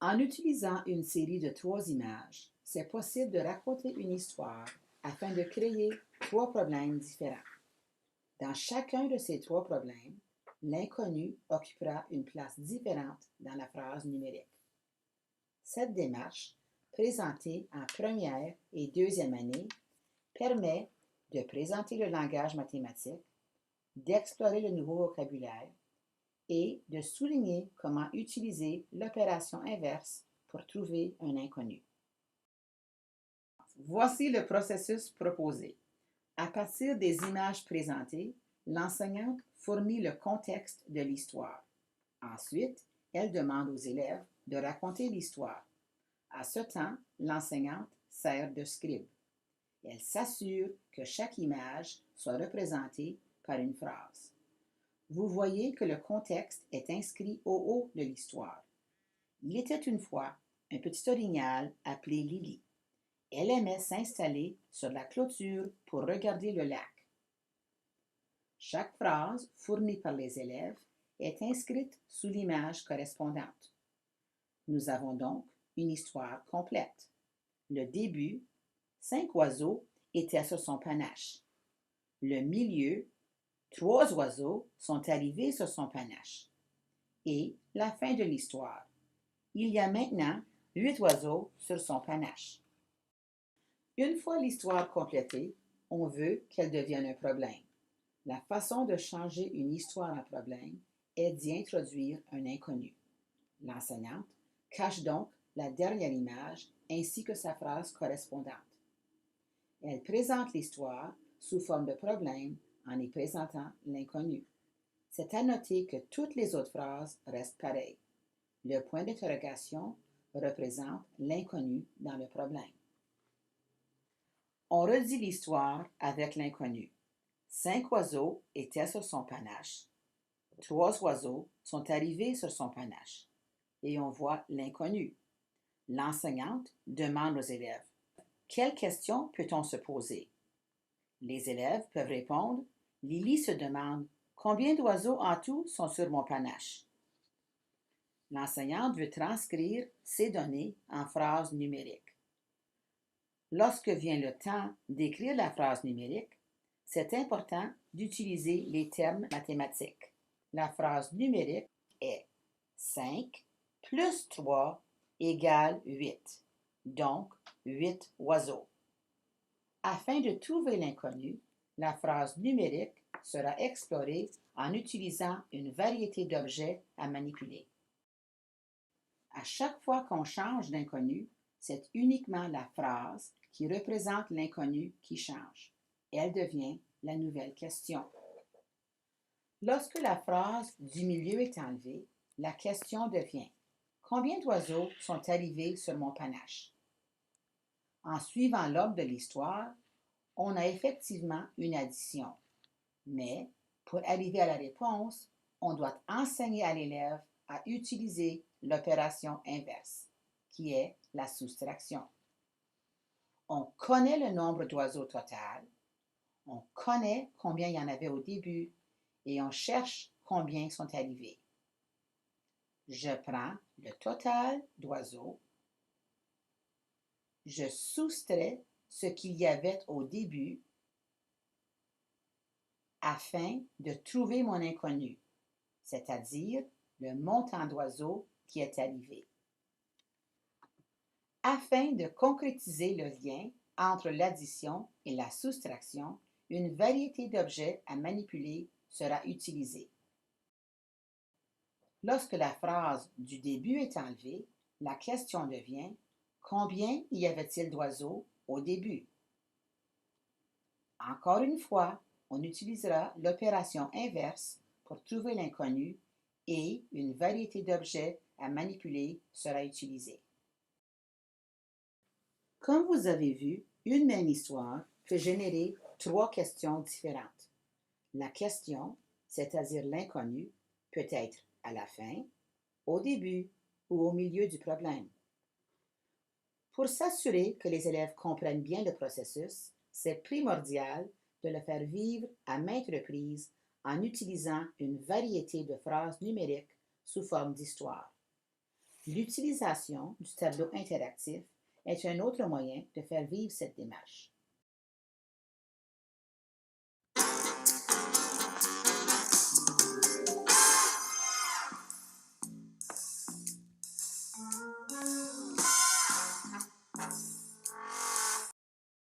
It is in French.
En utilisant une série de 3 images, c'est possible de raconter une histoire afin de créer 3 problèmes différents. Dans chacun de ces 3 problèmes, l'inconnu occupera une place différente dans la phrase numérique. Cette démarche, présentée en première et deuxième année, permet de présenter le langage mathématique, d'explorer le nouveau vocabulaire et de souligner comment utiliser l'opération inverse pour trouver un inconnu. Voici le processus proposé. À partir des images présentées, l'enseignante fournit le contexte de l'histoire. Ensuite, elle demande aux élèves de raconter l'histoire. À ce temps, l'enseignante sert de scribe. Elle s'assure que chaque image soit représentée par une phrase. Vous voyez que le contexte est inscrit au haut de l'histoire. Il était une fois un petit orignal appelé Lily. Elle aimait s'installer sur la clôture pour regarder le lac. Chaque phrase fournie par les élèves est inscrite sous l'image correspondante. Nous avons donc une histoire complète. Le début, 5 oiseaux étaient sur son panache. Le milieu, 3 oiseaux sont arrivés sur son panache. Et la fin de l'histoire. Il y a maintenant 8 oiseaux sur son panache. Une fois l'histoire complétée, on veut qu'elle devienne un problème. La façon de changer une histoire en problème est d'y introduire un inconnu. L'enseignante cache donc la dernière image ainsi que sa phrase correspondante. Elle présente l'histoire sous forme de problème en y présentant l'inconnu. C'est à noter que toutes les autres phrases restent pareilles. Le point d'interrogation représente l'inconnu dans le problème. On redit l'histoire avec l'inconnu. 5 oiseaux étaient sur son panache. 3 oiseaux sont arrivés sur son panache. Et on voit l'inconnu. L'enseignante demande aux élèves: quelle question peut-on se poser? Les élèves peuvent répondre: Lily se demande combien d'oiseaux en tout sont sur mon panache. L'enseignante veut transcrire ces données en phrases numériques. Lorsque vient le temps d'écrire la phrase numérique, c'est important d'utiliser les termes mathématiques. La phrase numérique est 5 plus 3 égale 8, donc 8 oiseaux. Afin de trouver l'inconnu, la phrase numérique sera explorée en utilisant une variété d'objets à manipuler. À chaque fois qu'on change d'inconnu, c'est uniquement la phrase qui représente l'inconnu qui change. Elle devient la nouvelle question. Lorsque la phrase du milieu est enlevée, la question devient: combien d'oiseaux sont arrivés sur mon panache? En suivant l'ordre de l'histoire, on a effectivement une addition. Mais pour arriver à la réponse, on doit enseigner à l'élève à utiliser l'opération inverse, qui est la soustraction. On connaît le nombre d'oiseaux total, on connaît combien il y en avait au début et on cherche combien sont arrivés. Je prends le total d'oiseaux, je soustrais ce qu'il y avait au début afin de trouver mon inconnu, c'est-à-dire le montant d'oiseaux qui est arrivé. Afin de concrétiser le lien entre l'addition et la soustraction, une variété d'objets à manipuler sera utilisée. Lorsque la phrase du début est enlevée, la question devient: combien y avait-il d'oiseaux au début? Encore une fois, on utilisera l'opération inverse pour trouver l'inconnu et une variété d'objets à manipuler sera utilisée. Comme vous avez vu, une même histoire peut générer 3 questions différentes. La question, c'est-à-dire l'inconnu, peut être à la fin, au début ou au milieu du problème. Pour s'assurer que les élèves comprennent bien le processus, c'est primordial de le faire vivre à maintes reprises en utilisant une variété de phrases numériques sous forme d'histoire. L'utilisation du tableau interactif est un autre moyen de faire vivre cette démarche.